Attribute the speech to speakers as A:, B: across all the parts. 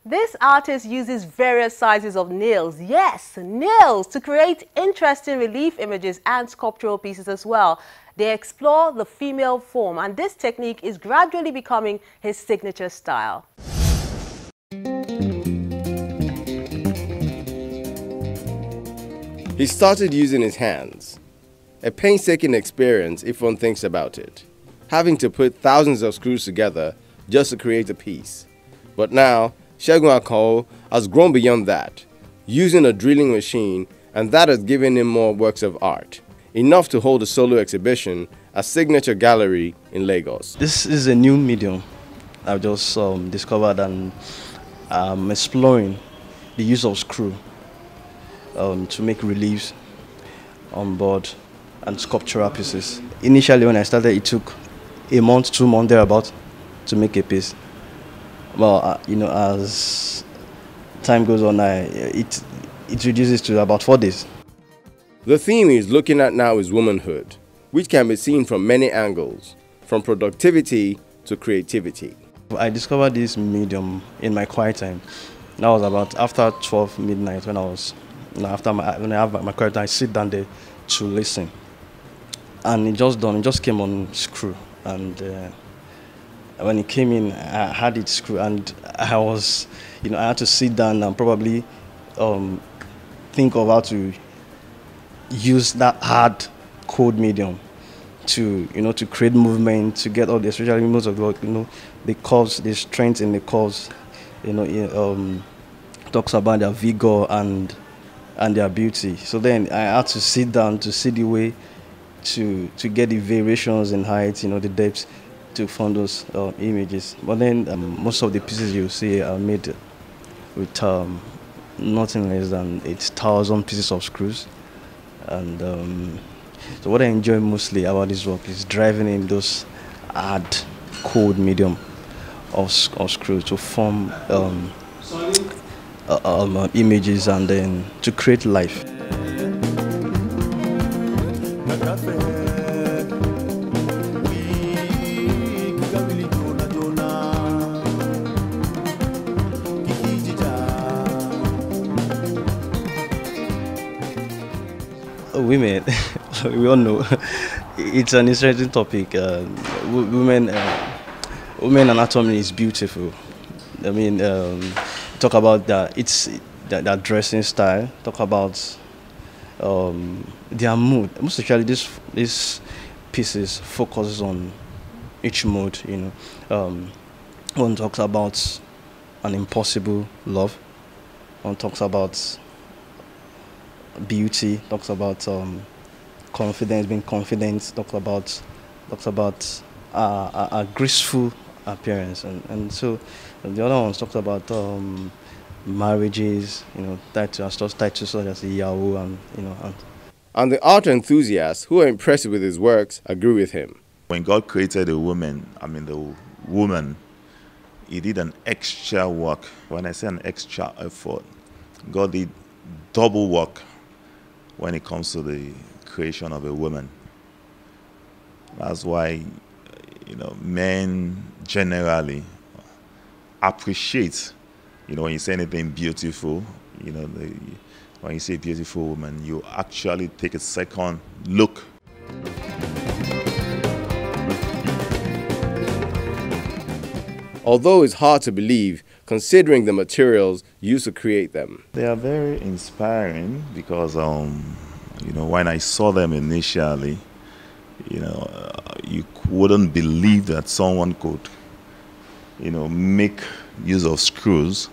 A: This artist uses various sizes of nails, yes, nails, to create interesting relief images and sculptural pieces as well. They explore the female form, and this technique is gradually becoming his signature style.
B: He started using his hands. A painstaking experience if one thinks about it, having to put thousands of screws together just to create a piece. But now, Segun Akano has grown beyond that, using a drilling machine, and that has given him more works of art, enough to hold a solo exhibition at Signature Gallery in Lagos.
C: This is a new medium I've just discovered, and I'm exploring the use of screw to make reliefs on board and sculptural pieces. Initially when I started, it took a month, 2 months thereabout to make a piece. Well, as time goes on, it reduces to about 4 days.
B: The theme he's looking at now is womanhood, which can be seen from many angles, from productivity to creativity.
C: I discovered this medium in my quiet time. That was about after 12 midnight when when I have my quiet time, I sit down there to listen. And it just came on screw. And when it came in, I had it screw, and I had to sit down and probably think of how to use that hard code medium to create movement, to get all the, especially most of the curves, the strength in the curves. Talks about their vigor and their beauty. So then I had to sit down to see the way to get the variations in height, the depths, to form those images. But then most of the pieces you see are made with nothing less than 8,000 pieces of screws. And so what I enjoy mostly about this work is driving in those hard code medium of screws to form images and then to create life. Women, we all know it's an interesting topic. Women anatomy is beautiful. I mean, talk about that dressing style. Talk about their mood. Most especially this pieces focuses on each mood. One talks about an impossible love. One talks about beauty, talks about confidence, being confident, talks about a graceful appearance, and so the other ones talks about marriages, titles such as Yahoo,
B: And the art enthusiasts who are impressed with his works agree with him.
D: When God created the woman, the woman, he did an extra work. When I say an extra effort, God did double work when it comes to the creation of a woman. That's why, men generally appreciate, when you say anything beautiful, when you say beautiful woman, you actually take a second look.
B: Although it's hard to believe, considering the materials used to create them.
D: They are very inspiring because, when I saw them initially, you wouldn't believe that someone could, make use of screws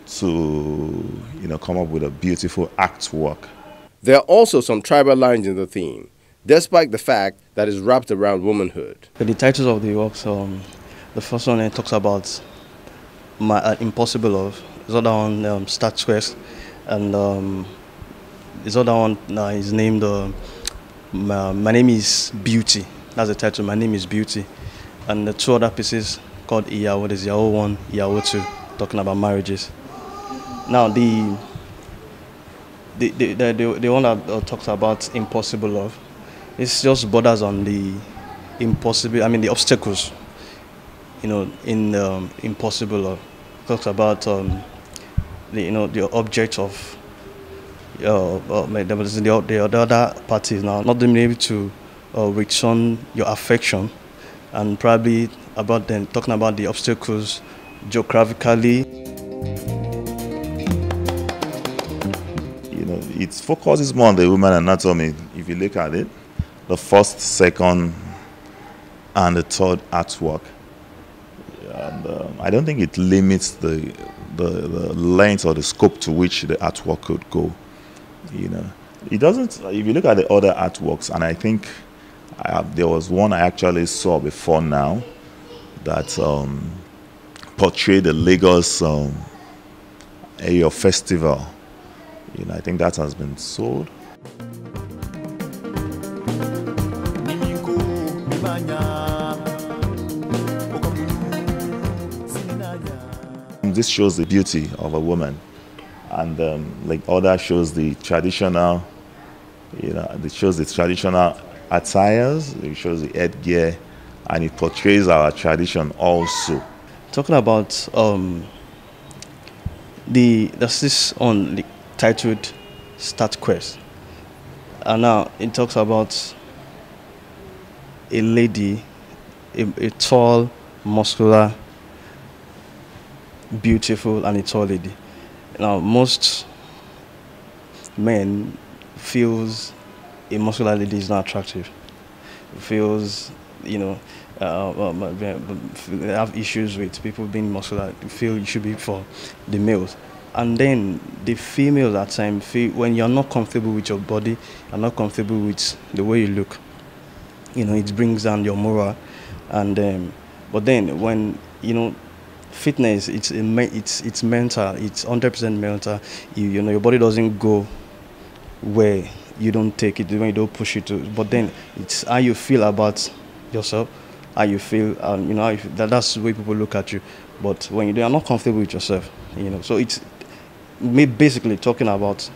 D: to, come up with a beautiful artwork.
B: There are also some tribal lines in the theme, despite the fact that it's wrapped around womanhood.
C: The titles of the works, the first one talks about my impossible love. The other one, statuesque, and this other one is named My Name is Beauty. That's the title. My Name is Beauty. And the two other pieces called Iyawo. There's Iyawo 1, Iyawo 2, talking about marriages. Now the one that talks about impossible love, it's just borders on the impossible. The obstacles, in impossible love. talks about the object of the other parties now not being able to return your affection, and probably about them talking about the obstacles geographically.
D: It focuses more on the human anatomy. If you look at it, the first, second, and the third artwork. And I don't think it limits the length or the scope to which the artwork could go. It doesn't. If you look at the other artworks, and I think there was one I actually saw before now that portrayed the Lagos Ayo festival. I think that has been sold. This shows the beauty of a woman, and like other shows the traditional, it shows the traditional attires, it shows the headgear, and it portrays our tradition also.
C: Talking about there's this on the titled Start Quest, and now it talks about a lady, a tall, muscular, beautiful, and a tall lady. Now most men feels a muscular lady is not attractive, feels they have issues with people being muscular, feel it should be for the males. And then the females at times feel when you're not comfortable with your body, you're not comfortable with the way you look, it brings down your morale. And but then when fitness, it's mental, it's 100% mental. Your body doesn't go where you don't take it, when you don't push it to. But then it's how you feel about yourself, how you feel, how you feel, that's the way people look at you. But when you are not comfortable with yourself, so it's basically talking about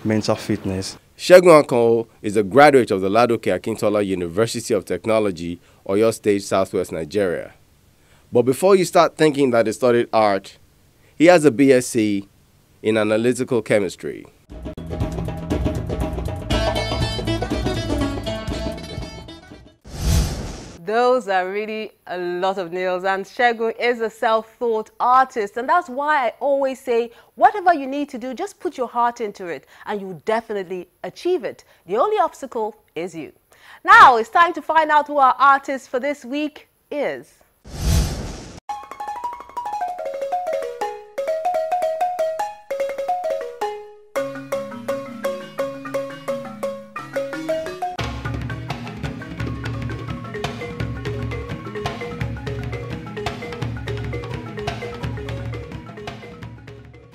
C: mental fitness.
B: Segun Akano is a graduate of the Ladoke Akintola University of Technology, Oyo State, Southwest Nigeria. But before you start thinking that he studied art, he has a BSc in analytical chemistry.
A: Those are really a lot of nails, and Segun is a self-taught artist, and that's why I always say whatever you need to do, just put your heart into it and you'll definitely achieve it. The only obstacle is you. Now it's time to find out who our artist for this week is.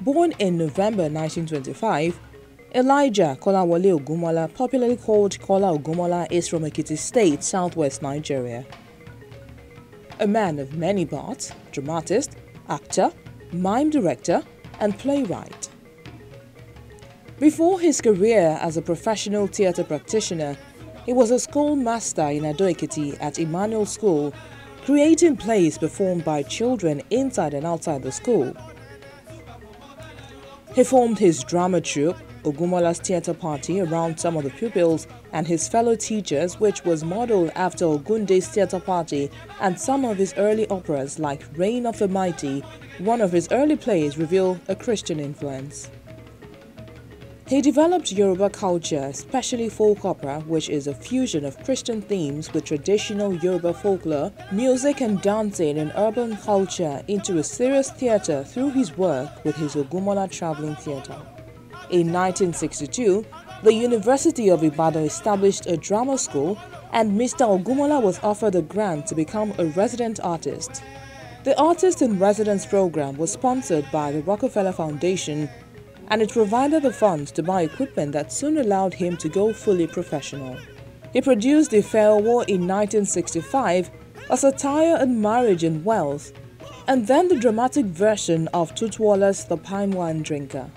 E: Born in November 1925, Elijah Kolawole Ogunmola, popularly called Kola Ogunmola, is from Ekiti State, southwest Nigeria. A man of many parts, dramatist, actor, mime director, and playwright. Before his career as a professional theatre practitioner, he was a schoolmaster in Ado-Ekiti at Emmanuel School, creating plays performed by children inside and outside the school. He formed his drama troupe, Ogumola's Theatre Party, around some of the pupils and his fellow teachers, which was modeled after Ogunde's Theatre Party and some of his early operas like Reign of the Mighty. One of his early plays revealed a Christian influence. He developed Yoruba culture, especially folk opera, which is a fusion of Christian themes with traditional Yoruba folklore, music and dancing and urban culture, into a serious theatre through his work with his Ogunmola Traveling Theatre. In 1962, the University of Ibadan established a drama school, and Mr. Ogunmola was offered a grant to become a resident artist. The Artist in Residence program was sponsored by the Rockefeller Foundation, and it provided the funds to buy equipment that soon allowed him to go fully professional. He produced Ifeowo in 1965, a satire on marriage and wealth, and then the dramatic version of Tutuola's The Pine Wine Drinker.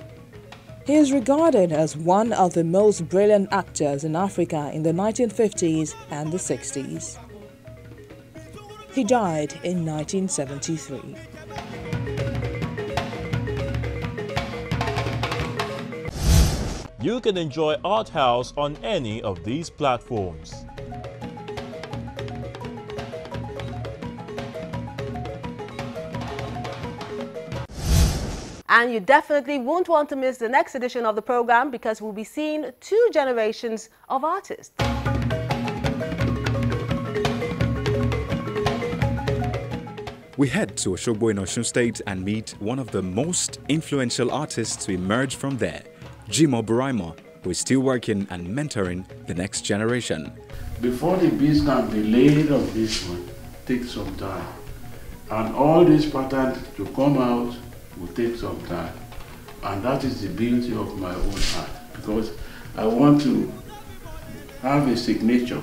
E: He is regarded as one of the most brilliant actors in Africa in the 1950s and the 60s. He died in 1973.
F: You can enjoy Art House on any of these platforms.
A: And you definitely won't want to miss the next edition of the program, because we'll be seeing 2 generations of artists.
G: We head to Oshogbo in Osun State and meet one of the most influential artists to emerge from there, Jimo Buraimo, who is still working and mentoring the next generation.
H: Before the beats can be laid on this one, takes some time. And all these patterns to come out will take some time. And that is the beauty of my own art, because I want to have a signature,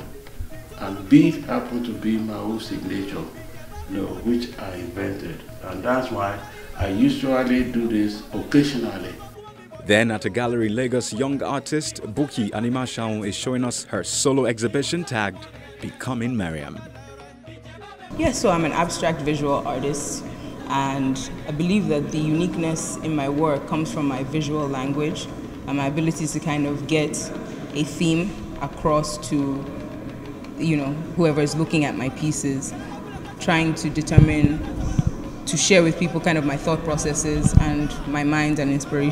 H: and beat happen to be my own signature, which I invented. And that's why I usually do this occasionally.
G: Then at a gallery, Lagos young artist Buki Animashaun is showing us her solo exhibition tagged Becoming Mariam.
I: Yes, so I'm an abstract visual artist, and I believe that the uniqueness in my work comes from my visual language and my ability to kind of get a theme across to, whoever is looking at my pieces, trying to determine, to share with people kind of my thought processes and my mind and inspiration.